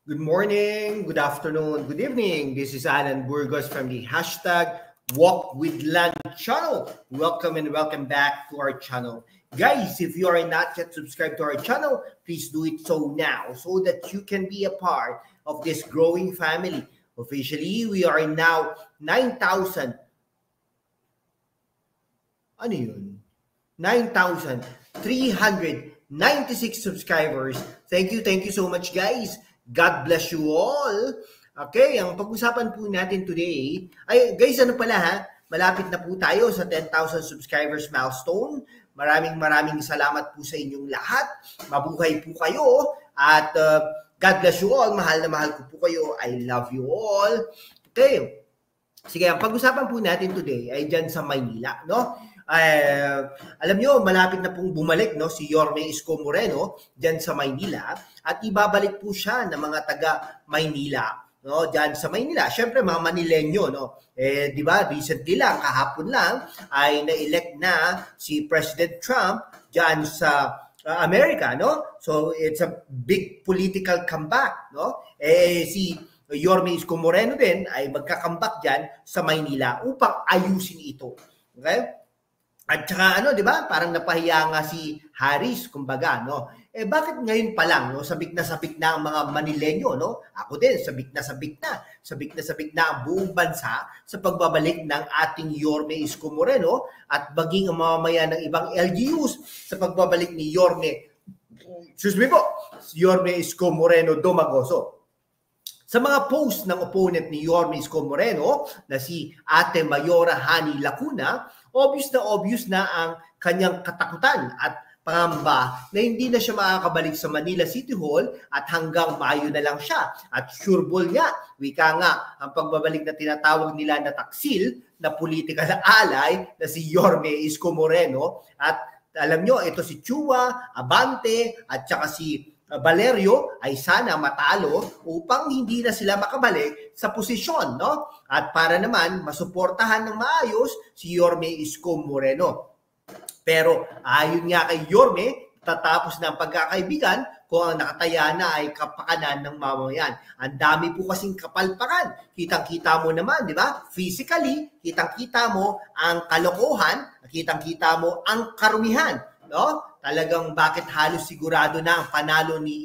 Good morning, good afternoon, good evening. This is Alan Burgos from the hashtag Walk with Land channel. Welcome and welcome back to our channel. Guys, if you are not yet subscribed to our channel, please do it so now so that you can be a part of this growing family. Officially, we are now 9,000. Ano yun? 9,396 subscribers. Thank you so much, guys. God bless you all. Okay, ang pag-usapan po natin today, ay guys, ano pala ha, malapit na po tayo sa 10,000 subscribers milestone. Maraming salamat po sa inyong lahat. Mabuhay po kayo at God bless you all. Mahal na mahal ko po kayo. I love you all. Okay, sige, ang pag-usapan po natin today ay dyan sa Maynila, no? Alam nyo, malapit na pong bumalik, no, si Yorme Isko Moreno dyan sa Maynila at ibabalik po siya ng mga taga Maynila, no, dyan sa Maynila. Siyempre mga Manileño, no, di ba, recently lang, kahapon lang ay na-elect na si President Trump dyan sa Amerika, no? So it's a big political comeback, no? Si Yorme Isko Moreno din ay magka-comeback dyan sa Maynila upang ayusin ito. Okay? At saka di ba? Parang napahiya nga si Harris, kumbaga, no? Bakit ngayon pa lang, no? Sabik na ang mga Manileño, no? Ako din, sabik na ang buong bansa sa pagbabalik ng ating Yorme Isko Moreno at maging ang mamamayan ng ibang LGUs sa pagbabalik ni Yorme Isko Moreno Domagoso. Sa mga post ng opponent ni Yorme Isko Moreno na si Ate Mayora Hani Lacuna, obvious na ang kanyang katakutan at pangamba na hindi na siya makakabalik sa Manila City Hall at hanggang Mayo na lang siya. At sureball nga, wika nga, ang pagbabalik na tinatawag nila na taksil na politika na alay na si Yorme Isko Moreno. At alam nyo, ito si Chua, Abante at saka si Valerio ay sana matalo upang hindi na sila makabalik sa posisyon, no? At para naman masuportahan ng maayos si Yorme Isko Moreno. Pero ayon nga kay Yorme, tatapos na ang pagkakaibigan kung ang nakataya na ay kapakanan ng mamamayan. Ang dami po kasing kapalpakan. Kitang-kita mo naman, di ba? Physically, kitang-kita mo ang kalokohan, kitang-kita mo ang karumihan, no? Talagang bakit halos sigurado na ang panalo ni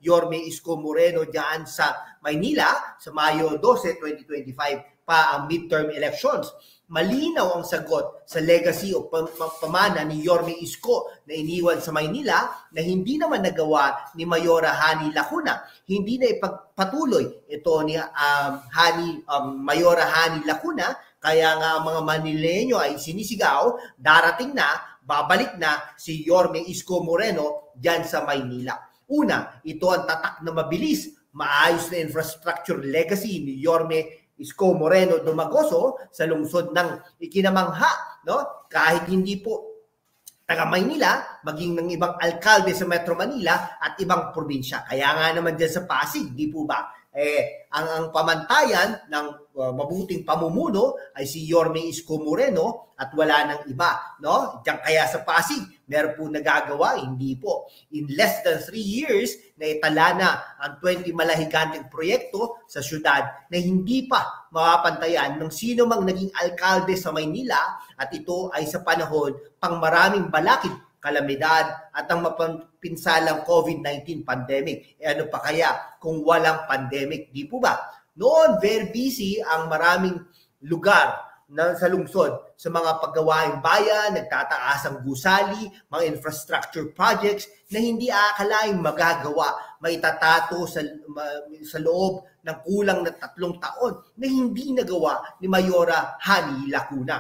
Yorme Isko Moreno diyan sa Maynila sa Mayo 12, 2025 pa ang midterm elections. Malinaw ang sagot sa legacy o pamana ni Yorme Isko na iniwan sa Maynila na hindi naman nagawa ni Mayora Hani Lacuna. Hindi na ipagpatuloy ito ni Mayora Hani Lacuna, kaya nga ang mga Manileño ay sinisigaw, darating na, babalik na si Yorme Isko Moreno dyan sa Maynila. Una, ito ang tatak na mabilis, maayos na infrastructure legacy ni Yorme Isko Moreno Domagoso sa lungsod ng ikinamangha, no? Kahit hindi po taga Maynila, maging ng ibang alkalde sa Metro Manila at ibang probinsya. Kaya nga naman dyan sa Pasig, di po ba? Ang pamantayan ng mabuting pamumuno ay si Yorme Isko Moreno at wala nang iba, no? Diyan kaya sa Pasig, meron po nagagawa, hindi po. In less than 3 years, naitala na ang 20 malahiganteng proyekto sa syudad na hindi pa mapapantayan ng sino mang naging alkalde sa Maynila at ito ay sa panahon pang maraming balakid, kalamidad at ang mapinsalang COVID-19 pandemic. Ano pa kaya kung walang pandemic, di po ba? Noon, very busy ang maraming lugar sa lungsod sa mga paggawaing bayan, nagtataas ang gusali, mga infrastructure projects na hindi aakalaing magagawa, maitatato sa loob ng kulang na 3 taon na hindi nagawa ni Mayora Hani Lacuna.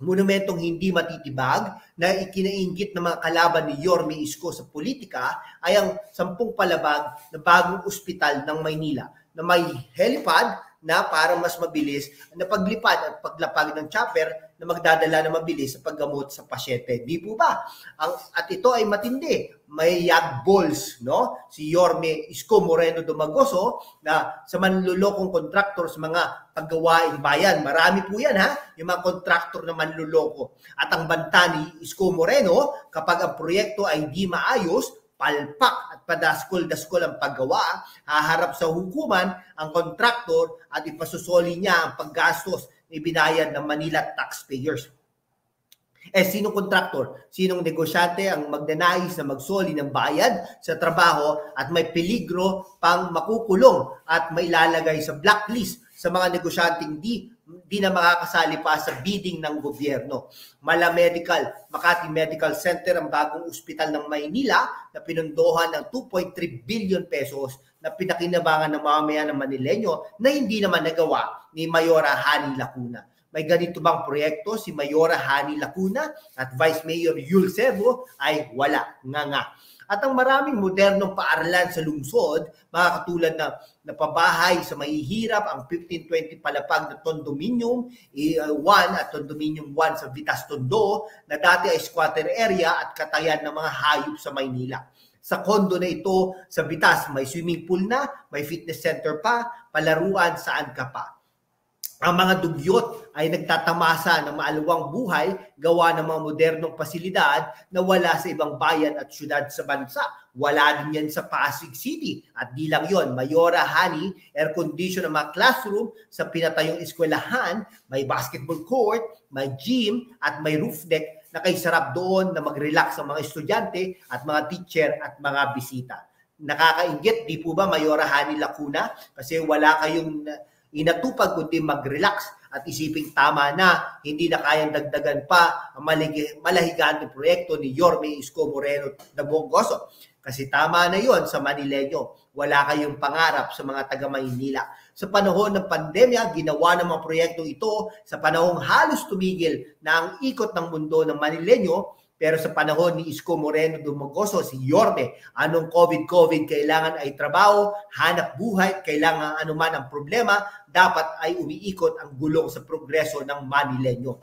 Monumentong hindi matitibag na ikinainggit ng mga kalaban ni Yorme Isko sa politika ay ang 10 palabag na bagong ospital ng Maynila na may helipad na para mas mabilis na paglipad at paglapag ng chopper na magdadala na mabilis sa paggamot sa pasyente. Di po ba? At ito ay matindi. May yag balls, no? Si Yorme Isko Moreno Domagoso na sa manlulokong kontraktor sa mga paggawaing bayan. Marami po yan, ha? Yung mga kontraktor na manluloko. At ang banta ni Isko Moreno, kapag ang proyekto ay di maayos, palpak at padaskol-daskol ang paggawa, haharap sa hukuman ang kontraktor at ipasusoli niya ang paggastos na ibinayad ng Manila taxpayers. Sinong kontraktor? Sinong negosyante ang magnanais na magsoli ng bayad sa trabaho at may peligro pang makukulong at mailalagay sa blacklist sa mga negosyanteng di na makakasali pa sa bidding ng gobyerno? Mala Medical, Makati Medical Center ang bagong ospital ng Maynila na pinundohan ng 2.3 billion pesos na pinakinabangan ng mamamayan ng Manileño na hindi naman nagawa ni Mayora Hani Lacuna. May ganito bang proyekto si Mayora Hani Lacuna at Vice Mayor Yul Servo? Ay wala nga. At ang maraming modernong paaralan sa lungsod, mga katulad na pabahay sa mahihirap, ang 1520 Palapag na Condominium 1 at Condominium 1 sa Vitas Tondo na dati ay squatter area at katayan ng mga hayop sa Maynila. Sa kondo na ito sa Vitas, may swimming pool na, may fitness center pa, palaruan, saan ka pa. Ang mga dugyot ay nagtatamasa ng maalawang buhay gawa ng mga modernong pasilidad na wala sa ibang bayan at syudad sa bansa. Wala din yan sa Pasig City. At di lang yon, Mayora Hani, air condition ng mga classroom sa pinatayong eskwelahan, may basketball court, may gym at may roof deck na kay sarap doon na mag-relax ang mga estudyante at mga teacher at mga bisita. Nakakainggit, di po ba Mayora Hani Lacuna? Kasi wala kayong inatupag kundi mag-relax at isiping tama na, hindi na kayang dagdagan pa ang malahiganteng proyekto ni Yorme Isko Moreno Dabongoso. Kasi tama na yon sa Manileño. Wala kayong pangarap sa mga taga-Maynila. Sa panahon ng pandemya, ginawa ng mga proyektong ito sa panahong halos tumigil na ang ikot ng mundo ng Manileño. Pero sa panahon ni Isko Moreno Dumagoso, si Yorme, anong COVID, kailangan ay trabaho, hanap buhay, kailangan anuman ang problema, dapat ay umiikot ang gulong sa progreso ng Manileño.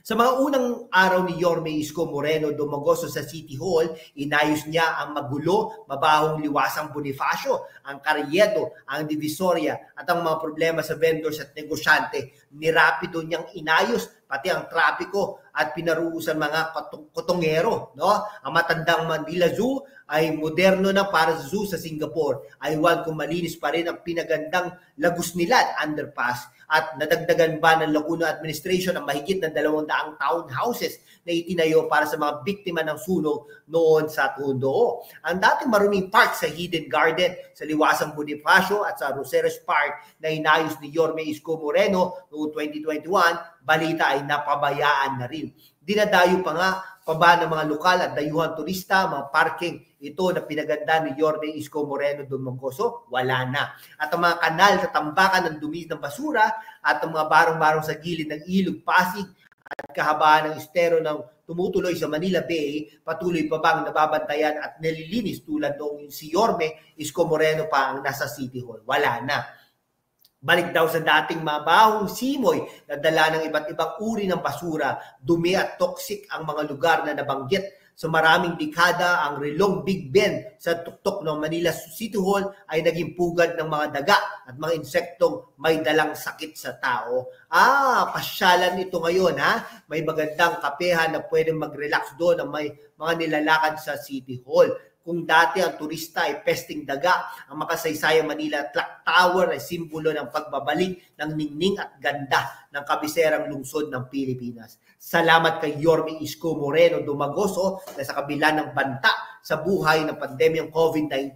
Sa mga unang araw ni Yorme Isko Moreno Dumagoso sa City Hall, inayos niya ang magulo, mabahong liwasang Bonifacio, ang Carriedo, ang Divisoria at ang mga problema sa vendors at negosyante. Nirapido niyang inayos pati ang trapiko at pinaruusan mga kotongero. No? Ang matandang Manila Zoo ay moderno na para sa zoo sa Singapore. Aywan kung malinis pa rin ang pinagandang Lagusnilad underpass. At nadagdagan ba ng Lacuna Administration ang mahigit ng 200 townhouses na itinayo para sa mga biktima ng sunog noon sa Tondo. Ang dating maruming park sa Hidden Garden sa Liwasang Bonifacio at sa Roseros Park na inayos ni Yorme Isko Moreno noong 2021, balita ay napabayaan na rin. Dinadayo pa nga ng mga lokal at dayuhan turista, mga parking ito na pinaganda ni Yorme Isko Moreno Dumagoso, wala na. At ang mga kanal sa tambakan ng dumi ng basura at ang mga barong-barong sa gilid ng Ilog Pasig at kahabaan ng estero ng tumutuloy sa Manila Bay, patuloy pa bang nababantayan at nililinis tulad noong si Yorme Isko Moreno pa ang nasa City Hall? Wala na. Balik daw sa dating mabahong simoy na dala ng iba't ibang uri ng basura, dumi at toxic ang mga lugar na nabanggit. Sa maraming dekada, ang relong Big Ben sa tuktok ng Manila City Hall ay naging pugad ng mga daga at mga insektong may dalang sakit sa tao. Pasyalan ito ngayon ha. May magandang kapehan na pwedeng mag-relax doon ang may mga nilalakad sa City Hall. Kung dati ang turista ay pesting daga, ang makasaysayang Manila Clock Tower ay simbolo ng pagbabalik ng ningning at ganda ng kabiserang lungsod ng Pilipinas. Salamat kay Yorme Isko Moreno Dumagoso na sa kabila ng banta sa buhay ng pandemyang COVID-19,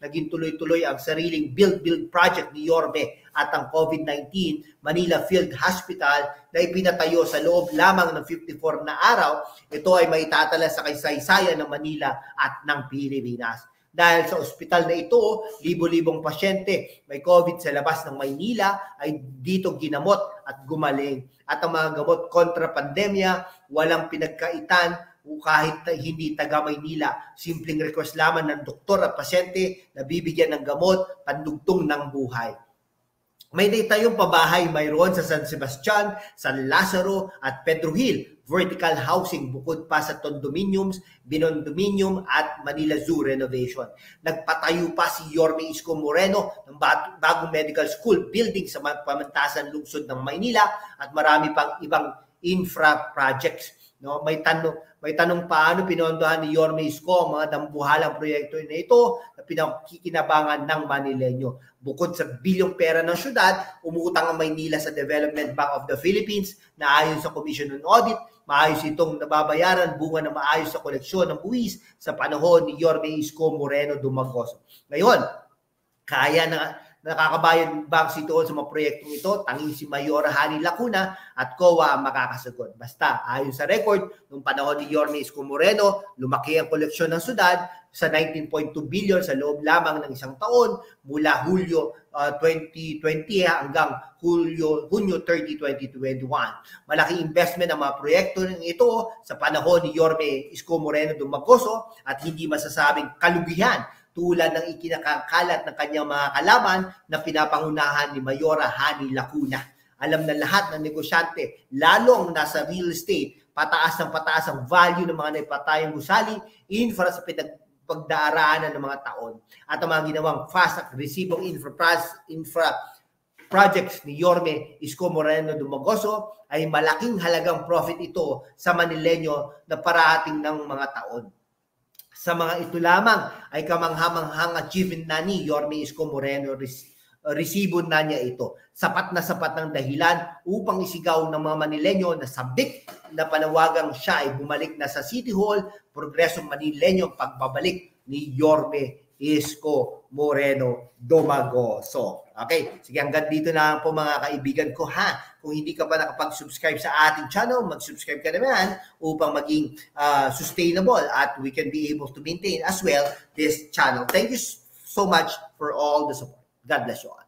naging tuloy-tuloy ang sariling build project ni Yorme at ang COVID-19 Manila Field Hospital na ipinatayo sa loob lamang ng 54 na araw. Ito ay maitatala sa kaysaysayan ng Manila at ng Pilipinas. Dahil sa ospital na ito, libo-libong pasyente may COVID sa labas ng Maynila ay dito ginamot at gumaling. At ang mga gamot kontra pandemya, walang pinagkaitan o kahit hindi taga Maynila. Simpleng request lamang ng doktor at pasyente na bibigyan ng gamot, pandugtong ng buhay. May naitayong pabahay mayroon sa San Sebastian, San Lazaro at Pedro Hill, vertical housing bukod pa sa condominiums, binondominium at Manila Zoo renovation. Nagpatayo pa si Yorme Isko Moreno ng bagong medical school building sa pamantasan lungsod ng Maynila at marami pang ibang infra projects. No? May tanong paano pinondohan ni Yorme Isko ang mga dambuhalang proyekto na ito na pinakikinabangan ng Manileño. Bukod sa bilyong pera ng syudad, umutang ang Maynila sa Development Bank of the Philippines na ayon sa Commission on Audit, maayos itong nababayaran bunga ng maayos sa koleksyon ng buwis sa panahon ni Yorme Isko Moreno Dumagoso. Ngayon, kaya na nakakabayan ba ang sitwasyon sa mga proyektong ito? Tanging si Mayora Hani Lacuna at COA ang makakasagot. Basta, ayon sa record, noong panahon ni Yorme Isko Moreno, lumaki ang koleksyon ng syudad sa 19.2 billion sa loob lamang ng isang taon mula Hulyo 2020 hanggang Hunyo 30, 2021. Malaking investment ang mga proyekto ng ito sa panahon ni Yorme Isko Moreno Dumagoso at hindi masasabing kalugihan tulad ng ikinakakalat ng kanyang mga kalaban na pinapangunahan ni Mayora Hani Lacuna. Alam na lahat ng negosyante, lalong nasa real estate, pataas ang value ng mga naipatayang gusali, infra sa pagdaraanan ng mga taon. At ang mga ginawang fast at resibong infra projects ni Yorme Isko Moreno Dumagoso ay malaking halagang profit ito sa Manileño na parating ng mga taon. Sa mga ito lamang ay kamanghamanghang achievement na ni Yorme Isko Moreno, resibo na niya ito. Sapat ng dahilan upang isigaw ng mga Manileño na sabik na panawagang siya ay bumalik na sa City Hall, progresong Manileño pagbabalik ni Yorme Isko Moreno Dumagoso. Okay, sige, hanggang dito na po mga kaibigan ko ha. Kung hindi ka pa nakapag-subscribe sa ating channel, mag-subscribe ka naman upang maging sustainable at we can be able to maintain as well this channel. Thank you so much for all the support. God bless you all.